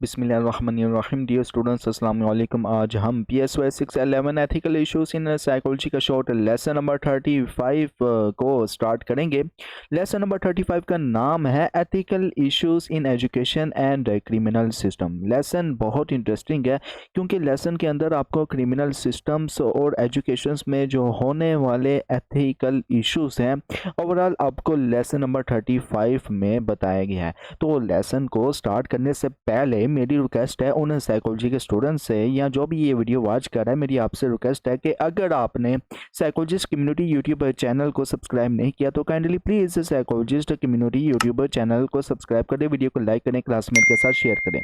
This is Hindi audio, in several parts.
बिस्मिल्लाहिर्रहमानिर्रहीम। डियर स्टूडेंट्स, अस्सलाम वालेकुम। आज हम PSY 611 ethical issues in psychology का शॉर्ट लेसन नंबर 35 को स्टार्ट करेंगे। लेसन नंबर 35 का नाम है ethical issues in education and criminal system. Lesson बहुत इंटरेस्टिंग है क्योंकि लेसन के अंदर आपको क्रिमिनल सिस्टम्स और एजुकेशंस में जो होने वाले एथिकल इश्यूज हैं ओवरऑल आपको लेसन नंबर 35 में बताया गया है। तो लेसन को स्टार्ट करने से पहले मेरी रिक्वेस्ट है उन साइकोलॉजी के स्टूडेंट्स से या जो भी ये वीडियो वॉच कर रहा है, मेरी आपसे रिक्वेस्ट है कि अगर आपने साइकोलॉजिस्ट कम्युनिटी यूट्यूब चैनल को सब्सक्राइब नहीं किया तो kindly please psychologist community YouTube channel को सब्सक्राइब करें, वीडियो को लाइक करें, क्लासमेट के साथ शेयर करें।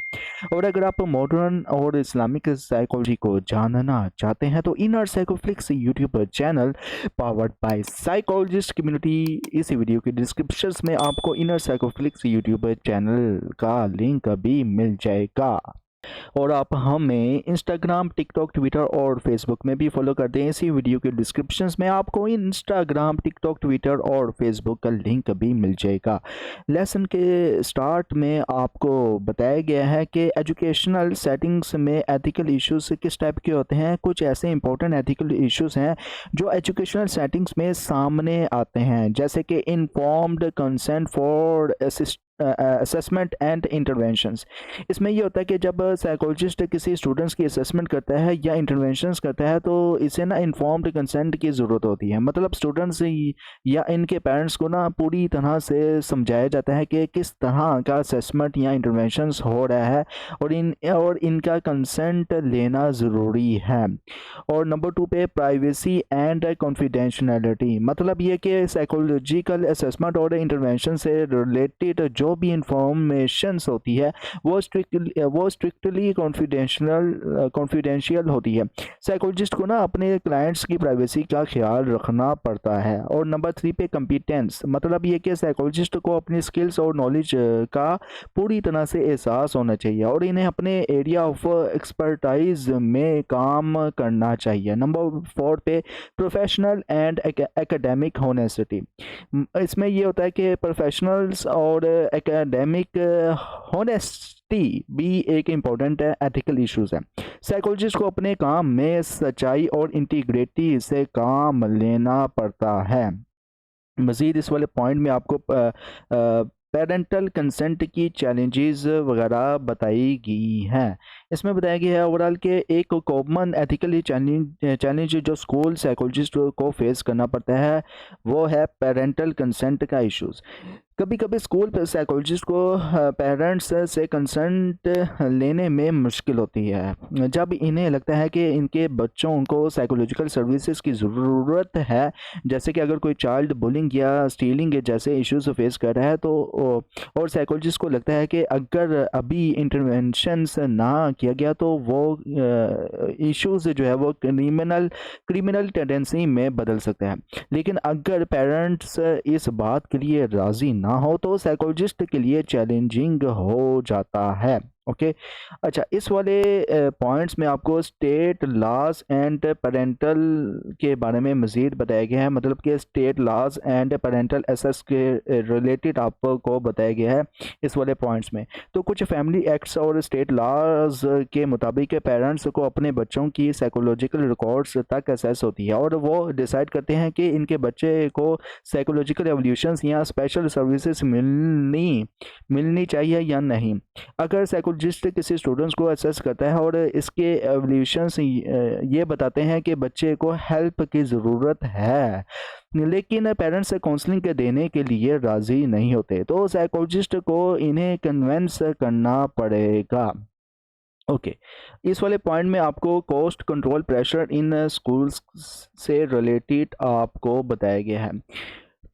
और अगर आप मॉडर्न और इस्लामिक साइकोलॉजी को जानना चाहते हैं तो inner Psychoflix YouTube channel powered by psychologist community, इसी वीडियो के डिस्क्रिप्शन में आपको इनर साइकोफ्लिक्स यूट्यूब चैनल का लिंक भी मिल जाएगा। और आप हमें इंस्टाग्राम, टिकटॉक, ट्विटर और फेसबुक में भी फॉलो कर दें। इसी वीडियो के डिस्क्रिप्शंस में आपको इंस्टाग्राम, टिकटॉक, ट्विटर और फेसबुक का लिंक भी मिल जाएगा। लेसन के स्टार्ट में आपको बताया गया है कि एजुकेशनल सेटिंग्स में एथिकल इश्यूज किस टाइप के होते हैं। कुछ ऐसे इंपॉर्टेंट एथिकल इश्यूज हैं जो एजुकेशनल सेटिंग्स में सामने आते हैं, जैसे कि informed consent for assessment and interventions. इसमें ये होता है कि जब साइकोलॉजिस्ट किसी स्टूडेंट्स की असेसमेंट करता है या इंटरवेंशंस करता है तो इसे ना इन्फॉर्म्ड कंसेंट की ज़रूरत होती है। मतलब स्टूडेंट्स या इनके पेरेंट्स को ना पूरी तरह से समझाया जाता है कि किस तरह का असेसमेंट या इंटरवेंशंस हो रहा है और इनका कंसेंट लेना ज़रूरी है। और नंबर 2 पे प्राइवेसी एंड कॉन्फिडेंशियलिटी, मतलब ये कि साइकोलॉजिकल असेसमेंट और इंटरवेंशन से रिलेटेड जो भी इंफॉर्मेशंस होती है वो स्ट्रिक्टली कॉन्फिडेंशियल होती है। साइकोलॉजिस्ट को ना अपने क्लाइंट्स की प्राइवेसी का ख्याल रखना पड़ता है। और नंबर 3 पे कंपिटेंस, मतलब ये कि साइकोलॉजिस्ट को अपनी स्किल्स और नॉलेज का पूरी तरह से एहसास होना चाहिए और इन्हें अपने एरिया ऑफ एक्सपर्टाइज में काम करना चाहिए। नंबर 4 पे प्रोफेशनल एंड एकेडमिक होनेसिटी, इसमें ये होता है कि प्रोफेशनल्स और एकेडमिक होनेस्टी भी एक इम्पॉर्टेंट एथिकल इश्यूज है। साइकोलॉजिस्ट को अपने काम में सच्चाई और इंटीग्रिटी से काम लेना पड़ता है। मज़ीद इस वाले पॉइंट में आपको पेरेंटल कंसेंट की चैलेंजेस वगैरह बताई गई हैं। इसमें बताया गया है ओवरऑल के एक कॉमन एथिकली चैलेंज जो स्कूल साइकोलॉजिस्ट को फेस करना पड़ता है वो है पेरेंटल कंसेंट का इश्यूज़। कभी कभी स्कूल साइकोलॉजिस्ट को पेरेंट्स से कंसेंट लेने में मुश्किल होती है जब इन्हें लगता है कि इनके बच्चों को साइकोलॉजिकल सर्विसेज की ज़रूरत है, जैसे कि अगर कोई चाइल्ड बुलिंग या स्टीलिंग जैसे इश्यूज फेस कर रहा है तो और साइकोलॉजिस्ट को लगता है कि अगर अभी इंटरवेंशंस ना किया गया तो वो इश्यूज जो है वो क्रिमिनल टेंडेंसी में बदल सकता है। लेकिन अगर पेरेंट्स इस बात के लिए राज़ी ना हो तो साइकोलॉजिस्ट के लिए चैलेंजिंग हो जाता है। ओके अच्छा, इस वाले पॉइंट्स में आपको स्टेट लॉज एंड पेरेंटल के बारे में मज़ीद बताया गया है। मतलब कि state laws and parental access के रिलेटेड आपको बताया गया है इस वाले पॉइंट्स में। तो कुछ फैमिली एक्ट्स और स्टेट लॉज के मुताबिक पेरेंट्स को अपने बच्चों की साइकोलॉजिकल रिकॉर्ड्स तक एसेस होती है और वो डिसाइड करते हैं कि इनके बच्चे को साइकोलॉजिकल एवोल्यूशंस या स्पेशल सर्विसेज मिलनी चाहिए या नहीं। अगर साइकोलॉजिस्ट किसी स्टूडेंट्स को असेस करता है और इसके एवोल्यूशंस ये बताते हैं कि बच्चे को हेल्प की ज़रूरत है लेकिन पेरेंट्स काउंसलिंग के देने के लिए राज़ी नहीं होते तो साइकोलॉजिस्ट को इन्हें कन्विंस करना पड़ेगा। ओके इस वाले पॉइंट में आपको cost control pressure in schools से रिलेटेड आपको बताया गया है।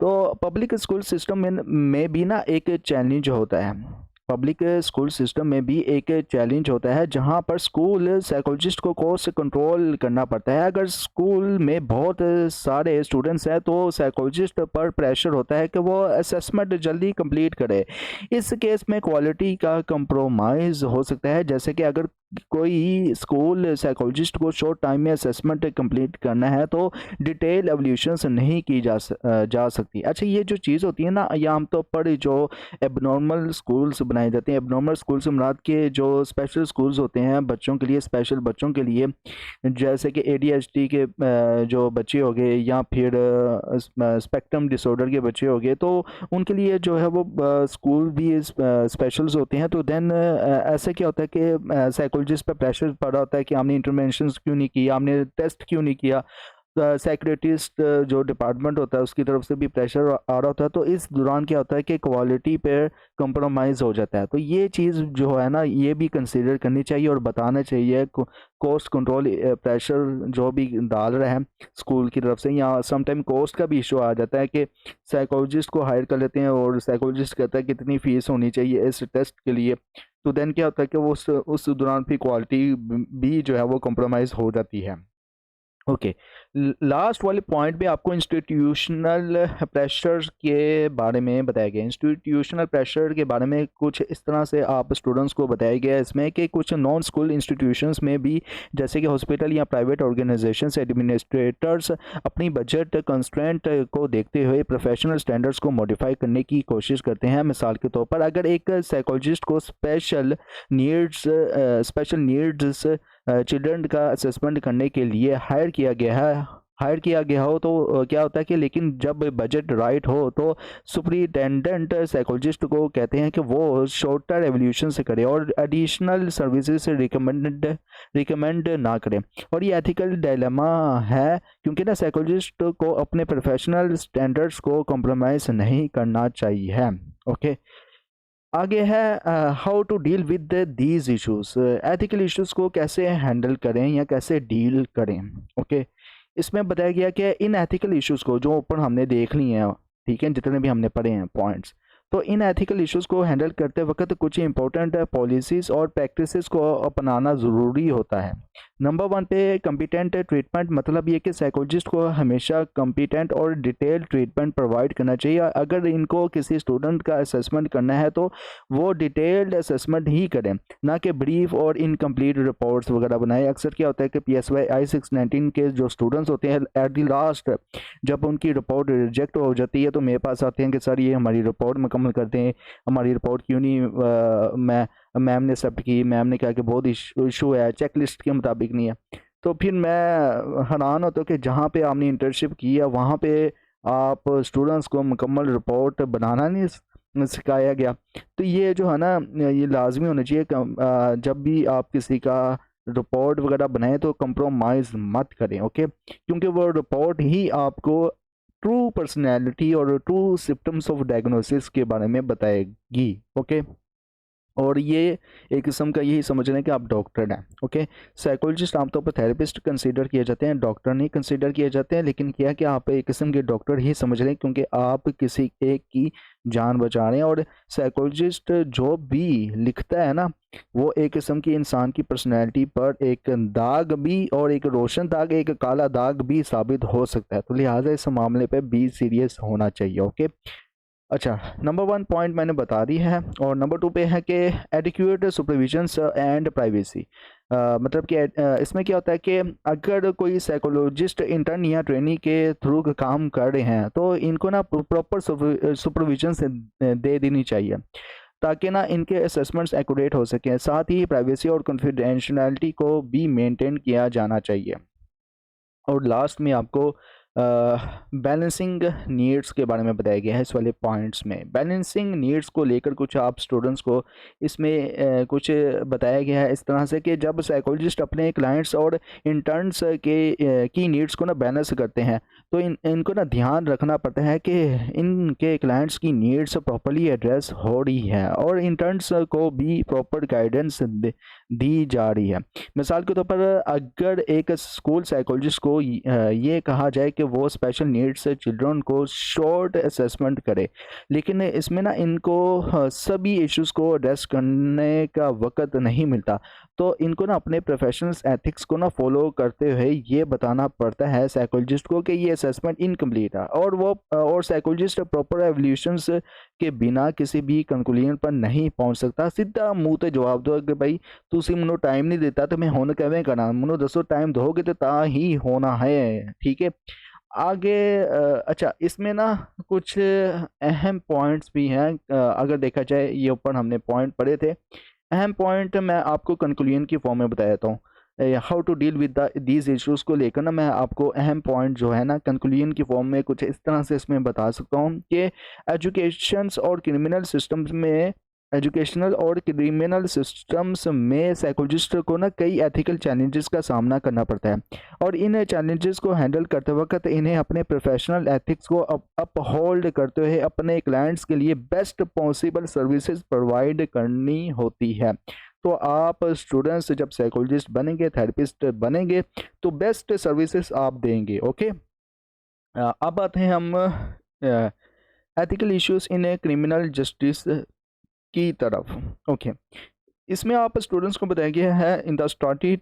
तो पब्लिक स्कूल सिस्टम में भी ना एक चैलेंज होता है। पब्लिक स्कूल सिस्टम में भी एक चैलेंज होता है जहां पर स्कूल साइकोलॉजिस्ट को कॉस्ट कंट्रोल करना पड़ता है। अगर स्कूल में बहुत सारे स्टूडेंट्स हैं तो साइकोलॉजिस्ट पर प्रेशर होता है कि वो असेसमेंट जल्दी कंप्लीट करे। इस केस में क्वालिटी का कंप्रोमाइज़ हो सकता है, जैसे कि अगर कोई स्कूल साइकोलॉजिस्ट को शॉर्ट टाइम में असेसमेंट कंप्लीट करना है तो डिटेल एवल्यूशंस नहीं की जा सकती। अच्छा, ये जो चीज़ होती है ना, ये आमतौर पर जो एबनॉर्मल स्कूल्स बनाए जाते हैं, एबनॉर्मल स्कूल से मुराद के जो स्पेशल स्कूल्स होते हैं बच्चों के लिए, स्पेशल बच्चों के लिए, जैसे कि ADHD के जो बच्चे हो गए या फिर स्पेक्ट्रम डिसऑर्डर के बच्चे हो गए, तो उनके लिए जो है वो स्कूल भी स्पेशल्स होते हैं। तो देन ऐसे क्या होता है कि साइकोलॉजिस्ट पे प्रेशर पड़ा होता है कि आपने इंटरवेंशन क्यों नहीं किया, आपने टेस्ट क्यों नहीं किया। साइक्रेटिस्ट जो डिपार्टमेंट होता है उसकी तरफ से भी प्रेशर आ रहा होता है। तो इस दौरान क्या होता है कि क्वालिटी पे कंप्रोमाइज़ हो जाता है। तो ये चीज़ जो है ना, ये भी कंसीडर करनी चाहिए और बताना चाहिए। कॉस्ट कंट्रोल प्रेशर जो भी डाल रहे हैं स्कूल की तरफ से, या समटाइम कॉस्ट का भी इशू आ जाता है कि साइकोलॉजिस्ट को हायर कर लेते हैं और साइकोलॉजिस्ट कहता है कितनी फ़ीस होनी चाहिए इस टेस्ट के लिए। तो देन क्या होता है कि वो उस दौरान भी क्वालिटी भी जो है वो कंप्रोमाइज़ हो जाती है। ओके, लास्ट वाले पॉइंट में आपको इंस्टीट्यूशनल प्रेशर के बारे में बताया गया। इंस्टीट्यूशनल प्रेशर के बारे में कुछ इस तरह से आप स्टूडेंट्स को बताया गया इसमें कि कुछ नॉन स्कूल इंस्टीट्यूशंस में भी, जैसे कि हॉस्पिटल या प्राइवेट ऑर्गेनाइजेशंस, एडमिनिस्ट्रेटर्स अपनी बजट कंस्ट्रेंट को देखते हुए प्रोफेशनल स्टैंडर्ड्स को मॉडिफाई करने की कोशिश करते हैं। मिसाल के तौर पर अगर एक साइकोलॉजिस्ट को स्पेशल नीड्स चिल्ड्रन का असेसमेंट करने के लिए हायर किया गया हो तो क्या होता है कि, लेकिन जब बजट राइट हो तो सुपरिटेंडेंट साइकोलॉजिस्ट को कहते हैं कि वो शॉर्टर एवोल्यूशन से करे और एडिशनल सर्विसेज से रिकमेंड ना करें। और ये एथिकल डायलेमा है क्योंकि ना साइकोलॉजिस्ट को अपने प्रोफेशनल स्टैंडर्ड्स को कॉम्प्रोमाइज़ नहीं करना चाहिए। ओके, आगे है how to deal with these issues. Ethical issues को कैसे हैंडल करें या कैसे डील करें। ओके, इसमें बताया गया कि इन एथिकल इश्यूज को जो ऊपर हमने देख लिए हैं, ठीक है, जितने भी हमने पढ़े हैं पॉइंट्स, तो इन एथिकल इश्यूज को हैंडल करते वक्त कुछ इंपॉर्टेंट पॉलिसीज़ और प्रैक्टिसेस को अपनाना ज़रूरी होता है। नंबर 1 पे कम्पिटेंट ट्रीटमेंट, मतलब ये कि साइकोलॉजिस्ट को हमेशा कम्पिटेंट और डिटेल ट्रीटमेंट प्रोवाइड करना चाहिए। अगर इनको किसी स्टूडेंट का असेसमेंट करना है तो वो डिटेल्ड असेसमेंट ही करें, ना कि ब्रीफ और इनकम्प्लीट रिपोर्ट्स वगैरह बनाए। अक्सर क्या होता है कि PSY I-619 के जो स्टूडेंट्स होते हैं एट द लास्ट जब उनकी रिपोर्ट रिजेक्ट हो जाती है तो मेरे पास आते हैं कि सर ये हमारी रिपोर्ट मुकम्मल कर दें, हमारी रिपोर्ट क्यों नहीं मैम ने एक्सेप्ट की, मैम ने कहा कि बहुत इशू है, चेक लिस्ट के मुताबिक नहीं है। तो फिर मैं हैरान होता हूँ कि जहाँ पे आपने इंटर्नशिप की है वहाँ पे आप स्टूडेंट्स को मुकम्मल रिपोर्ट बनाना नहीं सिखाया गया। तो ये जो है ना, ये लाजमी होना चाहिए जब भी आप किसी का रिपोर्ट वगैरह बनाएं तो कंप्रोमाइज़ मत करें। ओके, क्योंकि वो रिपोर्ट ही आपको ट्रू पर्सनैलिटी और ट्रू सिम्टम्स ऑफ डायग्नोसिस के बारे में बताएगी। ओके, और ये एक किस्म का यही समझ रहे हैं कि आप डॉक्टर हैं। ओके, साइकोलॉजिस्ट आमतौर पर थेरेपिस्ट कंसीडर किए जाते हैं, डॉक्टर नहीं कंसीडर किए जाते हैं। लेकिन क्या कि आप एक किस्म के डॉक्टर ही समझ रहे हैं क्योंकि आप किसी एक की जान बचा रहे हैं। और साइकोलॉजिस्ट जो भी लिखता है ना, वो एक किस्म की इंसान की पर्सनैलिटी पर एक दाग भी, और एक रोशन दाग, एक काला दाग भी साबित हो सकता है। तो लिहाजा इस मामले पर भी सीरियस होना चाहिए। ओके, अच्छा, नंबर 1 पॉइंट मैंने बता दी है। और नंबर 2 पे है कि एडिक्वेट सुपरविजन एंड प्राइवेसी। मतलब कि इसमें क्या होता है कि अगर कोई साइकोलॉजिस्ट इंटर्न या ट्रेनी के थ्रू काम कर रहे हैं तो इनको ना प्रॉपर सुपरविजन दे देनी चाहिए ताकि ना इनके असेसमेंट्स एक्यूरेट हो सकें। साथ ही प्राइवेसी और कॉन्फिडेंशियलिटी को भी मेंटेन किया जाना चाहिए। और लास्ट में आपको बैलेंसिंग नीड्स के बारे में बताया गया है इस वाले पॉइंट्स में। बैलेंसिंग नीड्स को लेकर कुछ आप स्टूडेंट्स को इसमें कुछ बताया गया है इस तरह से कि जब साइकोलॉजिस्ट अपने क्लाइंट्स और इंटर्न्स की नीड्स को ना बैलेंस करते हैं तो इनको ना ध्यान रखना पड़ता है कि इनके क्लाइंट्स की नीड्स प्रॉपर्ली एड्रेस हो रही है और इंटर्न्स को भी प्रॉपर गाइडेंस दी जा रही है। मिसाल के तौर पर अगर एक स्कूल साइकोलॉजिस्ट को ये कहा जाए कि वो स्पेशल नीड्स चिल्ड्रन को शॉर्ट असेसमेंट करे, लेकिन इसमें ना इनको सभी इश्यूज़ को एड्रेस करने का वक़्त नहीं मिलता। तो इनको ना अपने प्रोफेशनल्स एथिक्स को ना फॉलो करते हुए ये बताना पड़ता है साइकोलॉजिस्ट को कि ये असेसमेंट इनकम्प्लीट है, और साइकोलॉजिस्ट प्रॉपर एवोल्यूशंस के बिना किसी भी कंक्लूजन पर नहीं पहुंच सकता। सीधा मुंह ते जवाब दो कि भाई तुसी मैनू टाइम नहीं देता तो मैं हुण किवें करा, मैनू दसो टाइम दोगे तो ता ही होना है, ठीक है। आगे अच्छा, इसमें ना कुछ अहम पॉइंट्स भी हैं। अगर देखा जाए, ये ऊपर हमने पॉइंट पढ़े थे, अहम पॉइंट मैं आपको कंक्लूजन की फॉर्म में बता देता हूँ। How to deal with these issues को लेकर ना मैं आपको अहम पॉइंट जो है ना कंक्लूजन की फॉर्म में कुछ इस तरह से इसमें बता सकता हूँ कि एजुकेशनल और क्रिमिनल सिस्टम्स में साइकोलॉजिस्ट को ना कई एथिकल चैलेंजेस का सामना करना पड़ता है, और इन चैलेंजेस को हैंडल करते वक्त इन्हें अपने प्रोफेशनल एथिक्स को अपहोल्ड करते हुए अपने क्लाइंट्स के लिए बेस्ट पॉसिबल सर्विसेज प्रोवाइड करनी होती है। तो आप स्टूडेंट्स जब साइकोलॉजिस्ट बनेंगे, थेरेपिस्ट बनेंगे, तो बेस्ट सर्विसेज आप देंगे। ओके, अब आते हैं हम ethical issues in criminal justice की तरफ। ओके, इसमें आप स्टूडेंट्स को बताया गया है in the started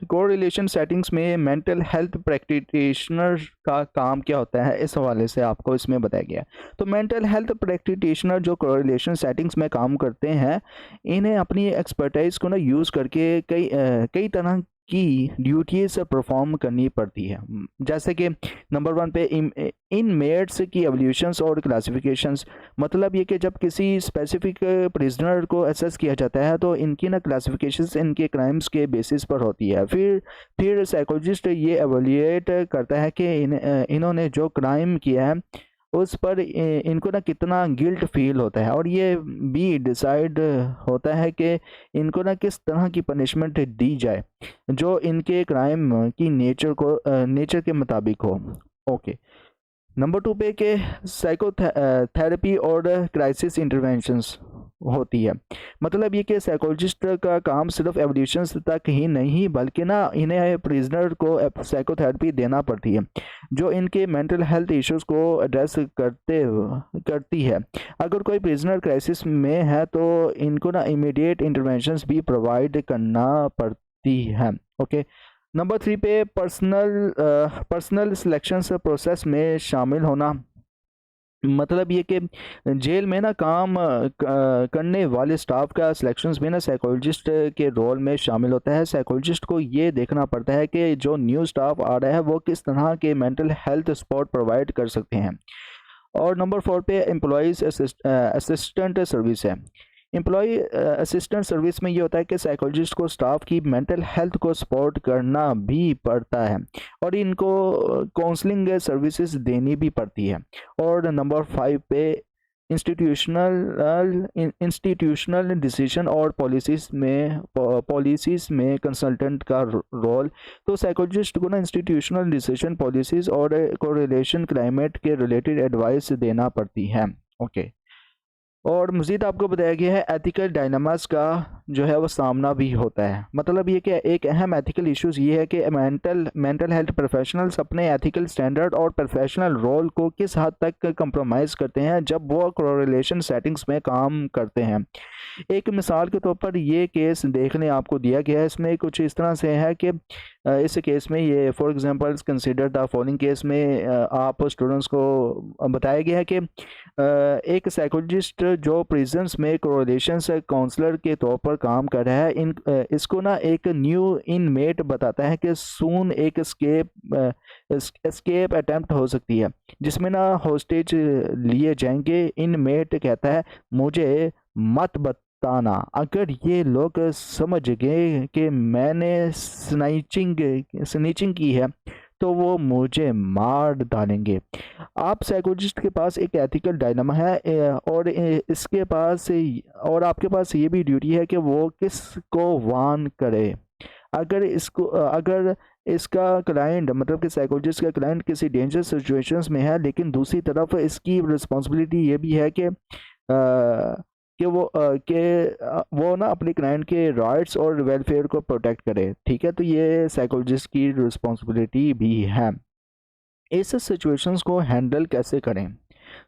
correlation settings में मेंटल हेल्थ प्रैक्टिशनर का काम क्या होता है, इस हवाले से आपको इसमें बताया गया है। तो मेंटल हेल्थ प्रैक्टिशनर जो कोरिलेशन सेटिंग्स में काम करते हैं, इन्हें अपनी एक्सपर्टाइज को ना यूज़ करके कई तरह की ड्यूटीज परफॉर्म करनी पड़ती है। जैसे कि नंबर 1 पे इनमेट्स की एवोल्यूशंस और क्लासिफिकेशंस, मतलब ये कि जब किसी स्पेसिफिक प्रिजनर को असेस किया जाता है तो इनकी ना क्लासिफिकेशंस इनके क्राइम्स के बेसिस पर होती है। फिर साइकोलॉजिस्ट ये एवोल्यूएट करता है कि इन्होंने जो क्राइम किया है उस पर इनको ना कितना गिल्ट फील होता है, और ये भी डिसाइड होता है कि इनको ना किस तरह की पनिशमेंट दी जाए जो इनके क्राइम की नेचर के मुताबिक हो। ओके, नंबर 2 पे के साइकोथेरेपी और क्राइसिस इंटरवेंशंस होती है। मतलब ये कि साइकोलॉजिस्ट का काम सिर्फ एवोल्यूशंस तक ही नहीं बल्कि ना इन्हें प्रिजनर को साइकोथेरेपी देना पड़ती है जो इनके मेंटल हेल्थ इश्यूज को एड्रेस करती है। अगर कोई प्रिजनर क्राइसिस में है तो इनको ना इमीडिएट इंटरवेंशंस भी प्रोवाइड करना पड़ती है। ओके, नंबर 3 पे पर्सनल सिलेक्शन प्रोसेस में शामिल होना, मतलब ये कि जेल में ना काम करने वाले स्टाफ का सिलेक्शंस भी ना साइकोलॉजिस्ट के रोल में शामिल होता है। साइकोलॉजिस्ट को ये देखना पड़ता है कि जो न्यू स्टाफ आ रहा है वो किस तरह के मेंटल हेल्थ सपोर्ट प्रोवाइड कर सकते हैं। और नंबर 4 पे एम्प्लॉयज़ असिस्टेंट सर्विस है। एम्प्लॉय असिस्टेंट सर्विस में ये होता है कि साइकोलॉजिस्ट को स्टाफ की मेंटल हेल्थ को सपोर्ट करना भी पड़ता है और इनको काउंसलिंग सर्विसेज देनी भी पड़ती है। और नंबर 5 पे इंस्टीट्यूशनल डिसीजन और पॉलिसीज़ में कंसल्टेंट का रोल। तो साइकोलॉजिस्ट को ना इंस्टीट्यूशनल डिसीजन, पॉलिसीज़ और कोरिलेशन क्लाइमेट के रिलेटेड एडवाइस देना पड़ती है। ओके, और मज़ीद आपको बताया गया है एथिकल डायनामास का जो है वो सामना भी होता है। मतलब ये कि एक अहम एथिकल इश्यूज़ ये है कि मेंटल हेल्थ प्रोफेशनल्स अपने एथिकल स्टैंडर्ड और प्रोफेशनल रोल को किस हद तक कंप्रोमाइज़ करते हैं जब वो कोरिलेशन सेटिंग्स में काम करते हैं। एक मिसाल के तौर पर ये केस देखने आपको दिया गया है, इसमें कुछ इस तरह से है कि इस केस में ये for example consider the following case में आप स्टूडेंट्स को बताया गया है कि एक साइकोलॉजिस्ट जो प्रिजन्स में कोरिलेशन काउंसलर के तौर पर काम कर रहा है, इसको ना एक न्यू इनमेट बताता है कि सून एक एस्केप अटेम्प्ट हो सकती है जिसमें ना होस्टेज लिए जाएंगे। इनमेट कहता है मुझे मत बताना, अगर ये लोग समझ गए कि मैंने स्नीचिंग की है तो वो मुझे मार डालेंगे। आप साइकोलॉजिस्ट के पास एक एथिकल डायलेमा है और इसके पास और आपके पास ये भी ड्यूटी है कि वो किसको वार्न करे। अगर इसका क्लाइंट, मतलब कि साइकोलॉजिस्ट का क्लाइंट किसी डेंजर सिचुएशंस में है, लेकिन दूसरी तरफ इसकी रिस्पॉन्सिबिलिटी ये भी है कि वो ना अपने क्लाइंट के राइट्स और वेलफेयर को प्रोटेक्ट करे। ठीक है, तो ये साइकोलॉजिस्ट की रिस्पॉन्सिबिलिटी भी है। इस सिचुएशंस को हैंडल कैसे करें?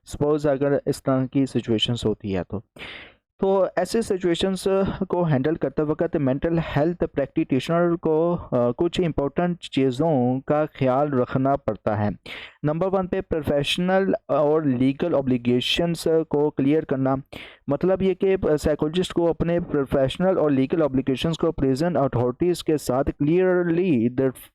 सपोज़ अगर इस तरह की सिचुएशंस होती है तो ऐसे सिचुएशंस को हैंडल करते वक्त मेंटल हेल्थ प्रैक्टिशनर को कुछ इम्पोर्टेंट चीज़ों का ख्याल रखना पड़ता है। नंबर 1 पे प्रोफेशनल और लीगल ऑब्लिगेशंस को क्लियर करना। मतलब ये कि साइकोलॉजिस्ट को अपने प्रोफेशनल और लीगल ऑब्लिगेशंस को प्रेजेंट अथॉरिटीज़ के साथ क्लियरली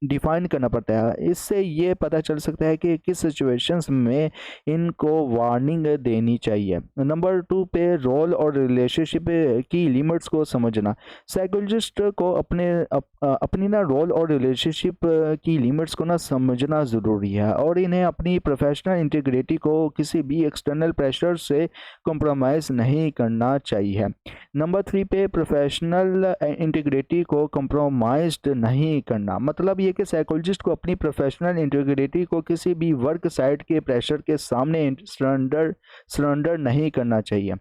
डिफाइन करना पड़ता है। इससे ये पता चल सकता है कि किस सिचुएशंस में इनको वार्निंग देनी चाहिए। नंबर 2 पे रोल और रिलेशनशिप की लिमिट्स को समझना। साइकोलॉजिस्ट को अपनी ना रोल और रिलेशनशिप की लिमिट्स को ना समझना ज़रूरी है और इन्हें अपनी प्रोफेशनल इंटीग्रिटी को किसी भी एक्सटर्नल प्रेशर से कॉम्प्रोमाइज़ नहीं करना चाहिए। नंबर 3 पे प्रोफेशनल इंटीग्रिटी को कॉम्प्रोमाइज्ड नहीं करना। मतलब ये कि साइकोलॉजिस्ट को अपनी प्रोफेशनल इंटीग्रिटी को किसी भी वर्क साइट के प्रेशर के सामने सरेंडर नहीं करना चाहिए।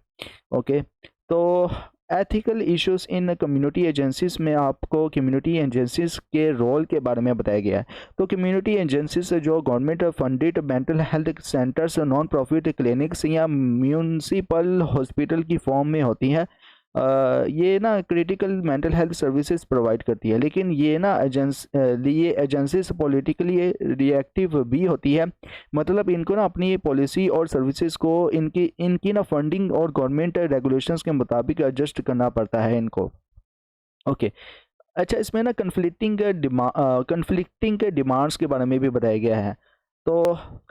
ओके, तो ethical issues in community agencies में आपको कम्युनिटी एजेंसीज के रोल के बारे में बताया गया है। तो कम्युनिटी एजेंसीज जो government funded mental health centres, non profit clinics या म्यूनसिपल हॉस्पिटल की फॉर्म में होती हैं। ये ना critical mental health services provide करती है, लेकिन ये ना ये एजेंसीज पॉलिटिकली रिएक्टिव भी होती है। मतलब इनको ना अपनी पॉलिसी और सर्विसेज को इनकी इनकी ना फंडिंग और गवर्नमेंट रेगुलेशंस के मुताबिक एडजस्ट करना पड़ता है इनको। ओके, अच्छा, इसमें ना कन्फ्लिक्टिंग के डिमांड्स के बारे में भी बताया गया है। तो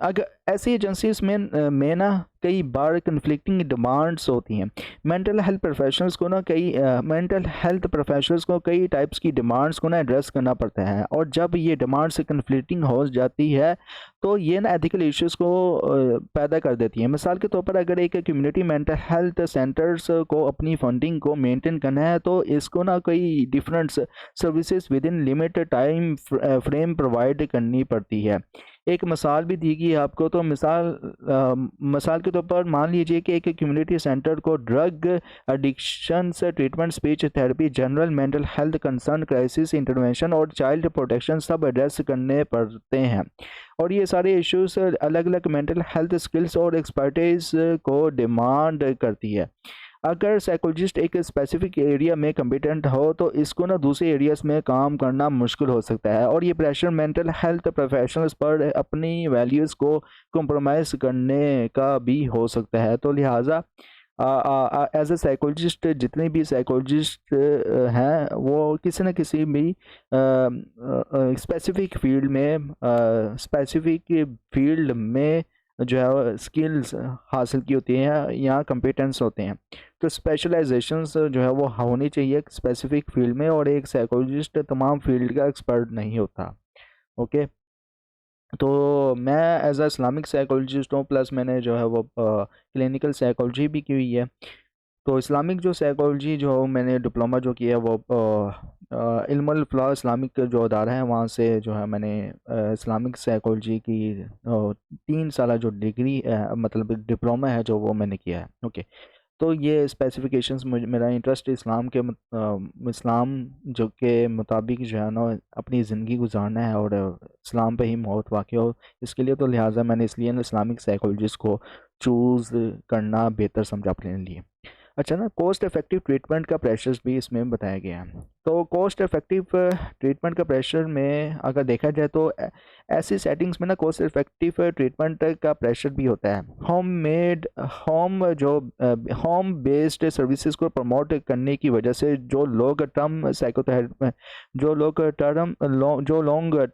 अगर ऐसी एजेंसीज में ना कई बार कन्फ्लिक्टिंग डिमांड्स होती हैं। मेंटल हेल्थ प्रोफेशनल्स को कई टाइप्स की डिमांड्स को ना एड्रेस करना पड़ता है और जब ये डिमांड्स कन्फ्लिक्टिंग हो जाती है तो ये ना एथिकल इश्यूज को पैदा कर देती है। मिसाल के तौर पर अगर एक कम्युनिटी मेंटल हेल्थ सेंटर्स को अपनी फंडिंग को मेंटेन करना है तो इसको ना कई different services with in limited time frame provide करनी पड़ती है। एक मिसाल भी दी गई आपको, तो मिसाल के तौर पर मान लीजिए कि एक कम्युनिटी सेंटर को drug addiction treatment, speech therapy, general mental health concern, crisis intervention और चाइल्ड प्रोटेक्शन सब एड्रेस करने पड़ते हैं और ये सारे इश्यूज अलग अलग मेंटल हेल्थ स्किल्स और एक्सपर्टीज को डिमांड करती है। अगर साइकोलॉजिस्ट एक स्पेसिफिक एरिया में कम्पिटेंट हो तो इसको ना दूसरे एरियाज में काम करना मुश्किल हो सकता है और ये प्रेशर मेंटल हेल्थ प्रोफेशनल्स पर अपनी वैल्यूज़ को कॉम्प्रोमाइज़ करने का भी हो सकता है। तो लिहाजा एज ए साइकोलॉजिस्ट जितने भी साइकोलॉजिस्ट हैं वो किसी न किसी भी स्पेसिफिक फील्ड में जो है स्किल्स हासिल की होती हैं या कंपिटेंस होते हैं। तो स्पेशलाइजेशंस जो है वो होनी चाहिए स्पेसिफिक फील्ड में और एक साइकोलॉजिस्ट तमाम फील्ड का एक्सपर्ट नहीं होता। ओके, तो मैं एज अ इस्लामिक साइकोलॉजिस्ट हूँ, प्लस मैंने जो है वो क्लिनिकल साइकोलॉजी भी की हुई है। तो इस्लामिक जो साइकोलॉजी जो मैंने डिप्लोमा जो किया है वो इल्मुल फ़लाह इस्लामिक जो अदारा है वहाँ से जो है मैंने इस्लामिक साइकोलॉजी की 3 साल जो डिग्री मतलब डिप्लोमा है जो वो मैंने किया है। ओके, तो ये स्पेसिफिकेशंस मेरा इंटरेस्ट इस्लाम के इस्लाम जो के मुताबिक जो है ना अपनी ज़िंदगी गुजारना है और इस्लाम पे ही मौत वाक़ई हो, इसके लिए तो लिहाजा मैंने इसलिए ना इस्लामिक साइकोलॉजिस्ट को चूज़ करना बेहतर समझा अपने लिए। अच्छा ना, कॉस्ट इफ़ेक्टिव ट्रीटमेंट का प्रेशर्स भी इसमें बताया गया है। तो कॉस्ट इफ़ेक्टिव ट्रीटमेंट का प्रेशर में अगर देखा जाए तो ऐसी सेटिंग्स में ना कॉस्ट इफ़ेक्टिव ट्रीटमेंट का प्रेशर भी होता है। होम बेस्ड सर्विसेज को प्रमोट करने की वजह से जो लॉन्ग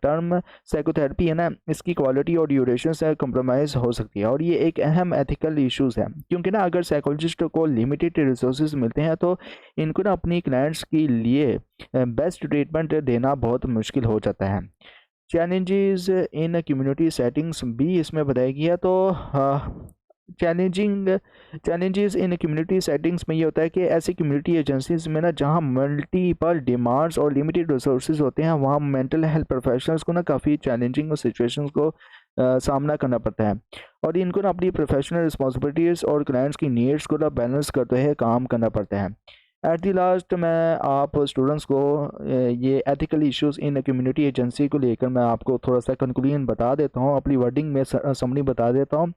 टर्म साइकोथेरेपी है ना, इसकी क्वालिटी और ड्यूरेशन से कंप्रोमाइज़ हो सकती है और ये एक अहम एथिकल इश्यूज़ है क्योंकि ना अगर साइकोलॉजिस्ट को लिमिटेड रिसोर्सेज मिलते हैं तो इनको ना अपनी क्लाइंट्स के लिए बेस्ट ट्रीटमेंट देना बहुत मुश्किल हो जाता है। चैलेंजेस इन कम्युनिटी सेटिंग्स भी इसमें बताया गया। तो चैलेंजेस इन कम्युनिटी सेटिंग्स में ये होता है कि ऐसी कम्युनिटी एजेंसीज में ना जहाँ मल्टीपल डिमांड्स और लिमिटेड रिसोर्सेज होते हैं वहाँ मेंटल हेल्थ प्रोफेशनल्स को ना काफ़ी चैलेंजिंग सिचुएशंस को सामना करना पड़ता है और इनको ना अपनी प्रोफेशनल रिस्पॉन्सिबिलिटीज़ और क्लाइंट्स की नीड्स को ना बैलेंस करते हुए काम करना पड़ता है। एट द लास्ट मैं आप स्टूडेंट्स को ये ethical issues in community agency को लेकर मैं आपको थोड़ा सा कंक्लूजन बता देता हूँ, अपनी वर्डिंग में समरी बता देता हूँ।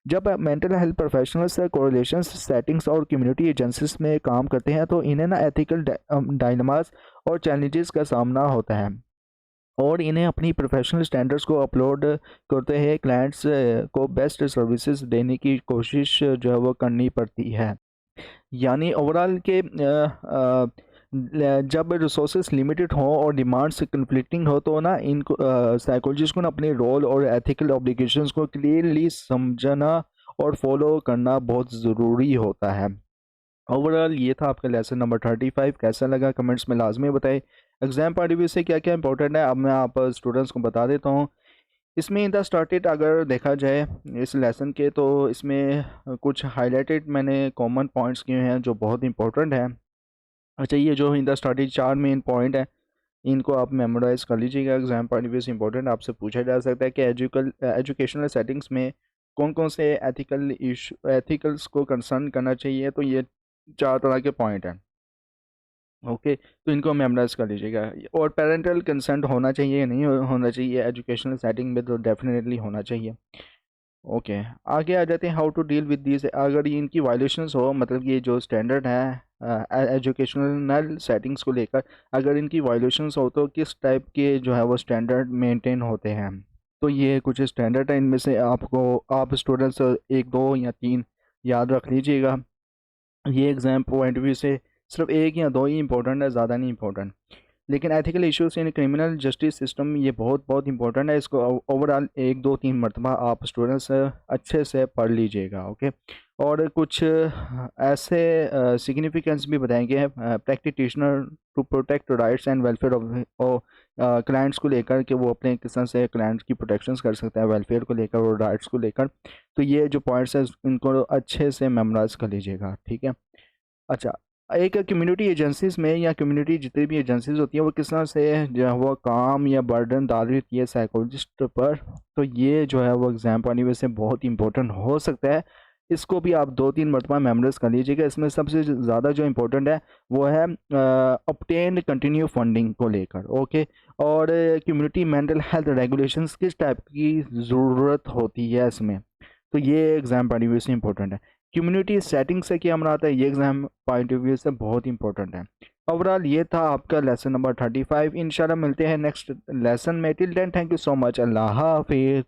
जब mental health professionals correlations settings और कम्युनिटी एजेंसीज में काम करते हैं तो इन्हें ना एथिकल डायलमास और चैलेंजेस का सामना होता है, और इन्हें अपनी प्रोफेशनल स्टैंडर्ड्स को अपलोड करते हैं क्लाइंट्स को बेस्ट सर्विसेज देने की कोशिश जो है वो करनी पड़ती है। यानी ओवरऑल के जब रिसोर्सेज लिमिटेड हो और डिमांड्स कन्फ्लिक्टिंग हो तो ना इनको साइकोलॉजिस्ट को ना अपने रोल और एथिकल ऑब्लिगेशंस को क्लियरली समझना और फॉलो करना बहुत ज़रूरी होता है। ओवरऑल ये था आपका लेसन नंबर 35। कैसा लगा कमेंट्स में लाजमी बताएं। एग्जाम पॉइंट ऑफ व्यू से क्या क्या इंपॉर्टेंट है अब मैं आप स्टूडेंट्स को बता देता हूँ। इसमें इन द स्टार्टेड अगर देखा जाए इस लेसन के तो इसमें कुछ हाईलाइटेड मैंने कॉमन पॉइंट्स किए हैं जो बहुत इंपॉर्टेंट हैं। अच्छा, ये जो in the started 4 main point है इनको आप मेमोराइज कर लीजिएगा। एग्जाम पॉइंट ऑफ व्यू से इंपॉर्टेंट आपसे पूछा जा सकता है कि एजुकेशनल सेटिंग्स में कौन कौन से एथिकल्स को कंसर्न करना चाहिए, तो ये 4 तरह के पॉइंट हैं। ओके, तो इनको मेमोराइज कर लीजिएगा। और पेरेंटल कंसेंट होना चाहिए या नहीं होना चाहिए एजुकेशनल सेटिंग में, तो डेफिनेटली होना चाहिए। ओके, आगे आ जाते हैं how to deal with this. अगर ये इनकी वायलेशंस हो, मतलब ये जो स्टैंडर्ड है एजुकेशनल सेटिंग्स को लेकर, अगर इनकी वायलेशंस हो तो किस टाइप के जो है वो स्टैंडर्ड मेंटेन होते हैं। तो ये कुछ स्टैंडर्ड है, इनमें से आपको आप स्टूडेंट्स 1 2 या 3 याद रख लीजिएगा। ये एग्ज़ाम पॉइंट ऑफ व्यू से सिर्फ 1 या 2 ही इंपॉर्टेंट है, ज़्यादा नहीं इंपॉर्टेंट। लेकिन ethical issues in criminal justice system ये बहुत बहुत इंपॉर्टेंट है। इसको ओवरऑल 1 2 3 मरतबा आप स्टूडेंट्स अच्छे से पढ़ लीजिएगा। ओके, और कुछ ऐसे सिग्निफिकेंस भी बताएंगे practitioner to protect rights and welfare of clients को लेकर कि वो अपने किस तरह से क्लाइंट्स की प्रोटेक्शंस कर सकता है वेलफेयर को लेकर और राइट्स को लेकर। तो ये जो पॉइंट्स हैं इनको अच्छे से मेमोराइज कर लीजिएगा, ठीक है। अच्छा, एक कम्युनिटी एजेंसीज में या कम्युनिटी जितनी भी एजेंसीज होती हैं वो किस तरह से जो है वो काम या बर्डन डाल रही है साइकोलॉजिस्ट पर, तो ये जो है वो एग्जाम पॉइंट ऑफ व्यू से बहुत इंपॉर्टेंट हो सकता है। इसको भी आप 2 3 मरतबा मेमोराइज कर लीजिएगा। इसमें सबसे ज़्यादा जो इम्पोर्टेंट है वो है ऑब्टेन कंटिन्यू फंडिंग को लेकर। ओके, और कम्युनिटी मेंटल हेल्थ रेगुलेशंस किस टाइप की ज़रूरत होती है इसमें, तो ये एग्ज़ाम पॉइंट ऑफ व्यू से इंपॉर्टेंट है। कम्युनिटी सेटिंग से क्या मनाता है, ये एग्जाम पॉइंट ऑफ व्यू से बहुत इंपॉर्टेंट है। ओवरऑल ये था आपका लेसन नंबर 35। इंशाल्लाह मिलते हैं नेक्स्ट लेसन में। Till then thank you so much. अल्लाह हाफिज़।